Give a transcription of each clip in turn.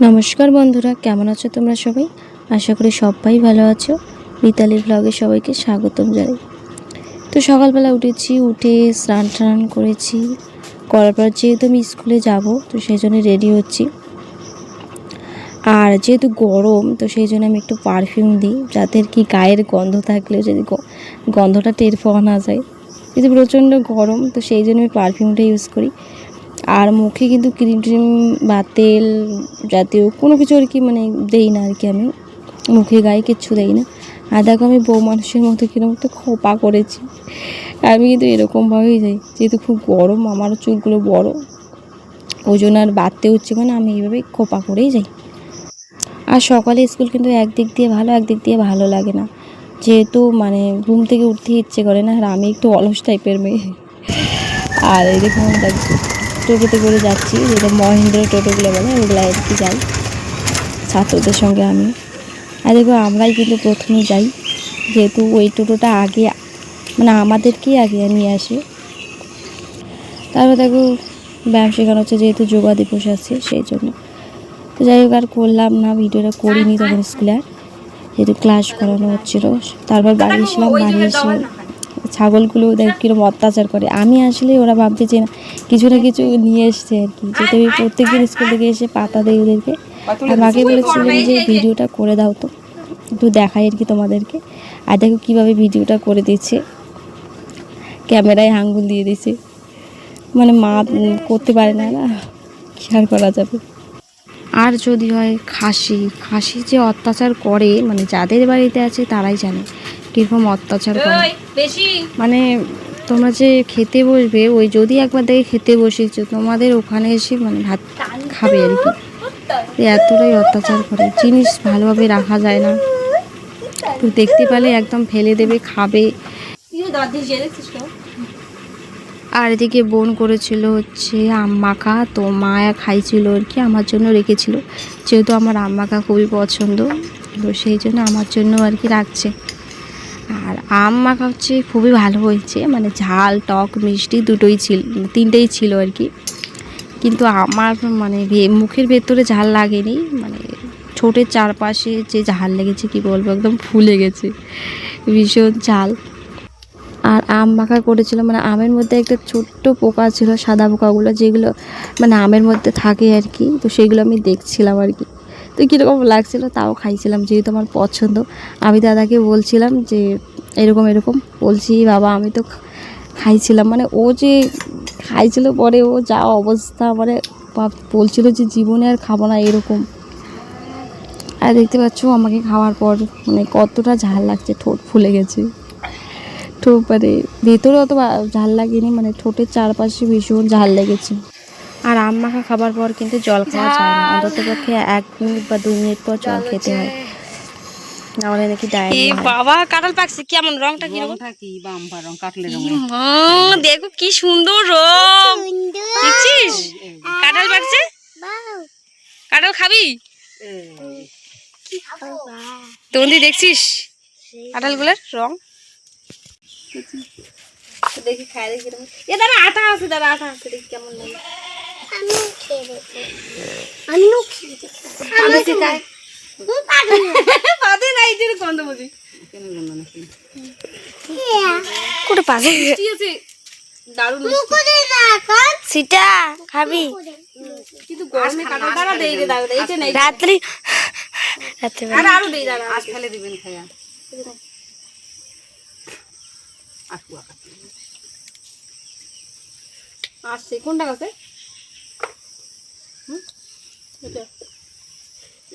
নমস্কার বন্ধুরা, কেমন আছো তোমরা সবাই? আশা করি সবাই ভালো আছো। মিতালি ব্লগে সবাইকে স্বাগতম জানাই। তো সকালবেলা উঠেছি, উঠে স্নান করেছি, করার পর যেহেতু আমি স্কুলে যাব তো সেই জন্য রেডি হচ্ছি। আর যেহেতু গরম তো সেই জন্য আমি একটু পারফিউম দিই, যাতে আর কি গায়ের গন্ধ থাকলে যদি গন্ধটা টের পাওয়া না যায়। কিন্তু প্রচণ্ড গরম তো সেই জন্য আমি পারফিউমটা ইউজ করি। আর মুখে কিন্তু ক্রিম ট্রিম বা তেল জাতীয় কোনো কিছু আর কি দেই না আর কি, আমি মুখে গায়ে কিচ্ছু দেই না। আর দেখো আমি বউ মানুষের মতো কিরকম একটা খোপা করেছি, আমি কিন্তু এরকমভাবেই যাই, যেহেতু খুব গরম, আমারও চুলগুলো বড়, ওই জন্য আর বাড়তে হচ্ছে, মানে আমি এইভাবে খোপা করেই যাই। আর সকালে স্কুল কিন্তু একদিক দিয়ে ভালো, একদিক দিয়ে ভালো লাগে না, যেহেতু ঘুম থেকে উঠতে ইচ্ছে করে না, আর আমি একটু অলস টাইপের মেয়ে। আর এই দেখুন টোটোতে করে যাচ্ছি, যেটা মহেন্দ্র টোটোগুলো বলে ওগুলো আর কি যাই ছাত্রদের সঙ্গে আমি। আর দেখো আমরাই কিন্তু প্রথমে যাই, যেহেতু ওই টোটোটা আগে আমাদেরকেই আগে নিয়ে আসে। তারপর দেখো ব্যায়াম শেখানো হচ্ছে, যেহেতু যোগা দিবস আছে সেই জন্য। তো যাই হোক আর করলাম না, ভিডিওটা করিনি তখন স্কুলে, আর যেহেতু ক্লাস করানো হচ্ছিলো। তারপর বাড়ি এসলাম, বাড়ি এসে ছাগলগুলো দেখ কীরকম অত্যাচার করে। আমি আসলে ওরা ভাবছে যে কিছু না কিছু নিয়ে এসছে আর কি, যেহেতু আমি প্রত্যেকদিন স্কুল থেকে এসে পাতা দিই ওদেরকে। আর মাকে বলেছিলাম যে ভিডিওটা করে দাও, তো একটু দেখাই আর কি তোমাদেরকে। আর দেখো কীভাবে ভিডিওটা করে দিচ্ছে, ক্যামেরায় আঙ্গুল দিয়ে দিছে, মা করতে পারে না, কি আর করা যাবে। আর যদি হয় খাসি যে অত্যাচার করে, যাদের বাড়িতে আছে তারাই জানে কীরকম অত্যাচার করে। তোমরা যে খেতে বসবে, ওই যদি একবার দেখে খেতে বসেছো, তোমাদের ওখানে এসে ভাত খাবে আর কি, এতটাই অত্যাচার করে। জিনিস ভালোভাবে রাখা যায় না, তো দেখতে পেলে একদম ফেলে দেবে, খাবে। আর এদিকে বোন করেছিল হচ্ছে আম মাখা, তো মা খাইছিল আর কি, আমার জন্য রেখেছিল, যেহেতু আমার আম মাখা খুবই পছন্দ, তো সেই জন্য আমার জন্য আর কি রাখছে। আর আম মাখা হচ্ছে খুবই ভালো হয়েছে, ঝাল টক মিষ্টি দুটোই ছিল, তিনটেই ছিল আর কি। কিন্তু আমার মুখের ভেতরে ঝাল লাগেনি, ঠোঁটের চারপাশে যে ঝাল লেগেছে কি বলবো, একদম ফুলে গেছে, ভীষণ ঝাল। আর আম মাখা করেছিল, আমের মধ্যে একটা ছোট্ট পোকা ছিল, সাদা পোকাগুলো যেগুলো আমের মধ্যে থাকে আর কি, তো সেগুলো আমি দেখছিলাম আর কি, তো কীরকম লাগছিলো, তাও খাইছিলাম, যেহেতু আমার পছন্দ। আমি দাদাকে বলছিলাম যে এরকম বলছি, বাবা আমি তো খাইছিলাম, ও যে খাইছিল, পরে ও যা অবস্থা, বলছিল যে জীবনে আর খাবো না এরকম। আর দেখতে পাচ্ছ আমাকে খাওয়ার পর কতটা ঝাল লাগছে, ঠোঁট ফুলে গেছে, ভেতরে অত ঝাল লাগেনি, ঠোঁটের চারপাশে ভীষণ ঝাল লেগেছে। আর আম মাখা খাবার পর কিন্তু জল খাওয়া যায় না, অন্তত পক্ষে 1 মিনিট বা 2 মিনিট পর জল খেতে হয়, নাহলে নাকি ডায়রিয়া হয়। বাবা কাঁঠাল পাকছে, কেমন রংটা কি রকম? বাম্পার রং, কাটলে রং। দেখো কি সুন্দর রং, দেখছিস? কাঁঠাল পাকছে, কাঁঠাল খাবি? তুই দেখছিস কাঁঠালগুলোর রং? দেখি খাই, দেখি এ দাদা আটা আছে, দেখি কেমন লাগে। রাত্রি আরো দেই দাদা, আজ ফেলে দিবেন খায়া। আসছে কোনটা আছে?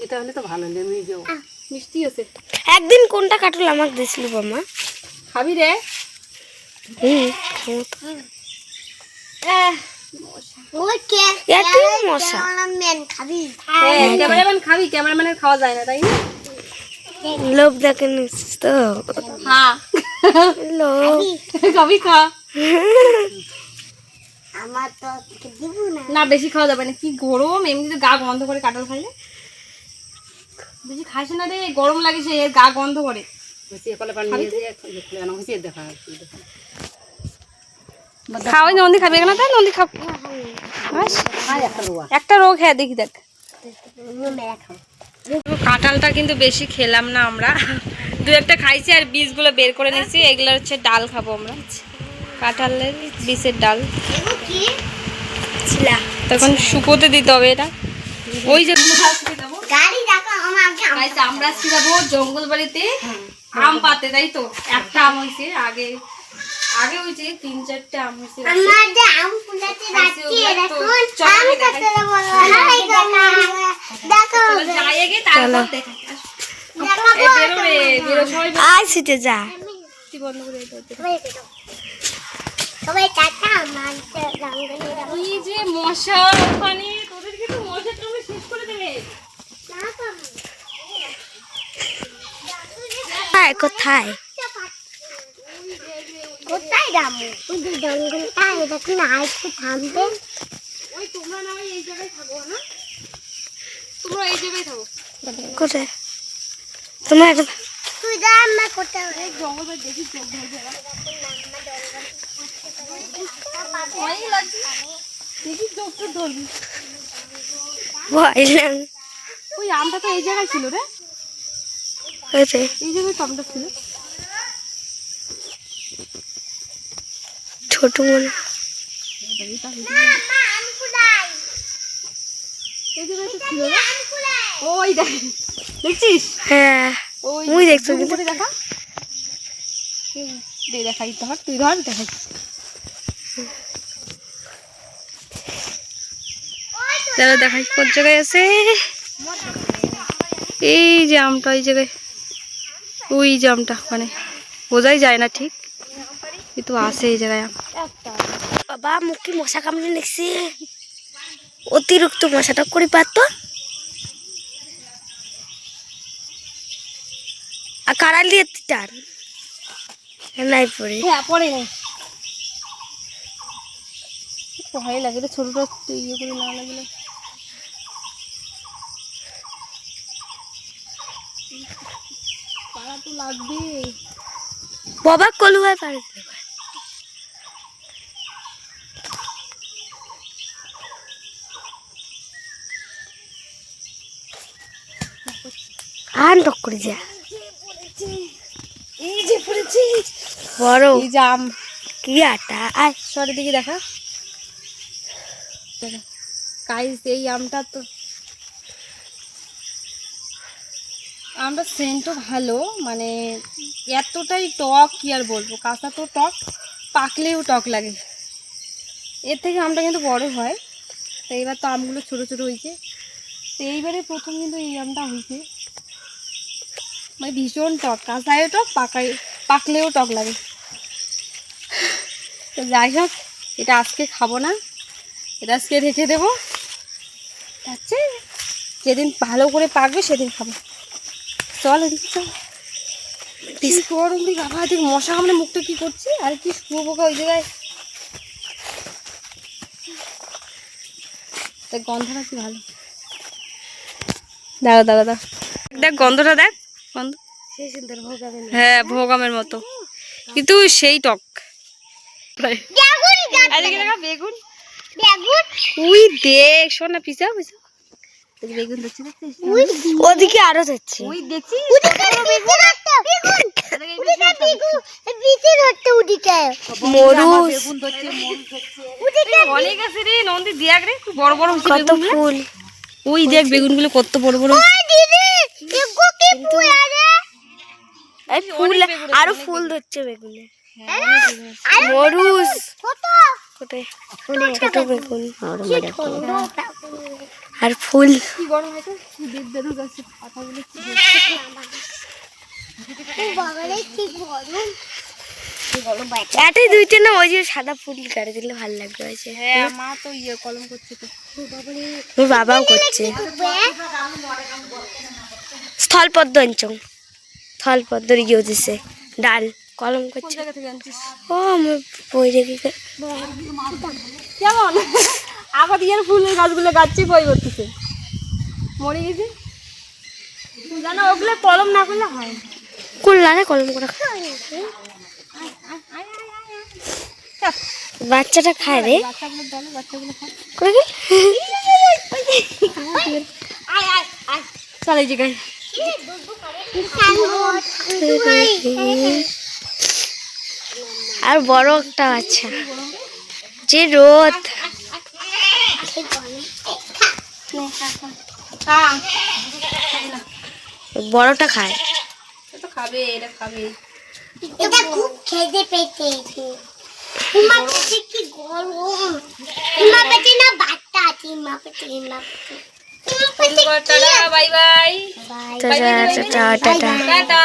এটা হলে তো ভালো, মিষ্টি আছে। একদিন কোনটা কাটল আমাকে দিছিল বাবা, খাবি রে? খাবি, ক্যামেরাম্যানের খাওয়া যায় না, তাই না? লোভ দেখেন তো, খাবি খা। না বেশি খাওয়া যাবে না, কি গরম, এমনিতে গা গন্ধ করে কাঁঠাল খাইলে। বেশি খাইছে না রে, গরম লাগে, সে গা গন্ধ করে। খাওয়াই নন্দী খাবে না, তাই নন্দী খাব একটা রোগ, হ্যাঁ দেখি দেখ কাঁঠালটা কিন্তু বেশি খেলাম না আমরা, দু একটা খাইছি আর বীজগুলো বের করে নিয়েছি। এগুলো হচ্ছে ডাল খাবো আমরা, কাঁঠালের বীজের ডাল। তখন শুকোতে দিতে হবে এটা। ওই যে আমরা যাবো জঙ্গল বাড়িতে আম পাতে, তাই তো? একটা আম হয়েছে আগে আগে হয়েছে 3-4টা আম হয়েছে। মশা ওখানে, তোদেরকে তো মশা তুমি শেষ করে দেবে। কোথায় কোথায় যাবো? ওই যে জঙ্গলটা, এটা কি না একটু থামবে? ওই তোমরা না এই জায়গায় থাকো না, তোমরা এই জায়গায় থাকো। কোথায় তোমার? তুই যা, আমরা কোথায় জঙ্গল বাড়ি দেখি চোখ ধরবে। দেখি চোখ তো ধরবি। ওই আমটা তো এই জায়গায় ছিল রে, এই জায়গায় তো আমটা ছিল। ছোট মনে ওই দেখ, দেখছিস? হ্যাঁ ওই দেখছো দেখা, দেখাই ধর, তুই ধর দেখাই। দেখাই কোন জায়গায় আছে। এই যে আমটা, এই জায়গায়, ওই যে আমটা, মানে বোঝাই যায় না ঠিক, কিন্তু আছে এই জায়গায় আম। বাবা মুখে মশা কামড়ে নিচ্ছে, অতিরিক্ত মশাটা করে পারতো। আর কারাল দিয়ে টান নাই পড়ে। হ্যাঁ পড়ে নাই, ভয় লাগে রে, ছোটটা ইয়ে করে না লাগলে। পাড়া তো লাগবে বাবা, কলুয়ায় পারে দিতে পারে। আন টক করে যা, এই যে পড়েছি বড় এই যে আম। কি আটা আয় সরের দিকে দেখা, গাইস এই আমটা তো, আমটা সেন্টও ভালো, মানে এতটাই টক কি আর বলবো, কাঁচা তো টক, পাকলেও টক লাগে। এর থেকে আমটা কিন্তু বড় হয়। তো এইবার তো আমগুলো ছোট ছোট হয়েছে, তো এইবারে প্রথম কিন্তু এই আমটা হয়েছে, মানে ভীষণ টক, কাঁচায়ও টক, পাকলেও টক লাগে। তো যাই হোক, এটা আজকে খাবো না, এটা আজকে রেখে দেবো, আচ্ছা যেদিন ভালো করে পাকবে সেদিন খাবো। চল এদিকে চল, গরম দিকে আবার দিকে মশা কামড়ে মুখটা কি করছে, আর কি শুয়ো পোকা ওই জায়গায়, দেখ গন্ধটা কি ভালো। দাঁড়া দাঁড়া দাঁড়া, দেখ গন্ধটা, দেখ গন্ধ, হ্যাঁ ভোগামের মতো, কিন্তু সেই টক। বেগুন, উই দেখ, শোন না, পিছা পিছা বেগুন দেখছি, ওদিকে আরো যাচ্ছে, ওই দেখছি অনেক আছে রে নন্দী, দেখ রে বড় বড় কত ফুল। ওই দেখ বেগুনগুলো কত বড় বড়, ফুল আরো ফুল ধরছে বেগুনে। মরুস কোথায়, ছোট বেগুন আর ফুল। কি গরম হয়েছে, বেদু গাছে পাতাগুলো এটাই দুইটা না, ওই যে সাদা ফুল গাড়ি দিলে ভালো লাগবে। হ্যাঁ মা তো ইয়ে কলম করছে, তো ওর বাবাও করছে। স্থলপদ্ম অঞ্চল, স্থলপদ্মর ইয়ে দিছে ডাল কলম কোন করছে। জায়গা থেকে আনছিস? ও আমার বই রেখে কেমন আবার ইয়ার ফুলের গাছগুলো গাছই বই করতেছে, মরে গেছে জানো, ওগুলো কলম না করলে হয় না। করলে কলম করে বাচ্চাটা খায় রে, বাচ্চাগুলো খায়। করে চল এই জায়গায়। আর বড় একটা আচ্ছা যে রোদ বড়টা খায়। তো খাবে, এটা খাবে। এটা খুব খেতে পেতে মা পেটে কি গরম মা পেটে না বাচ্চা আছে মা পেটে tata, bye bye. Tata tata tata.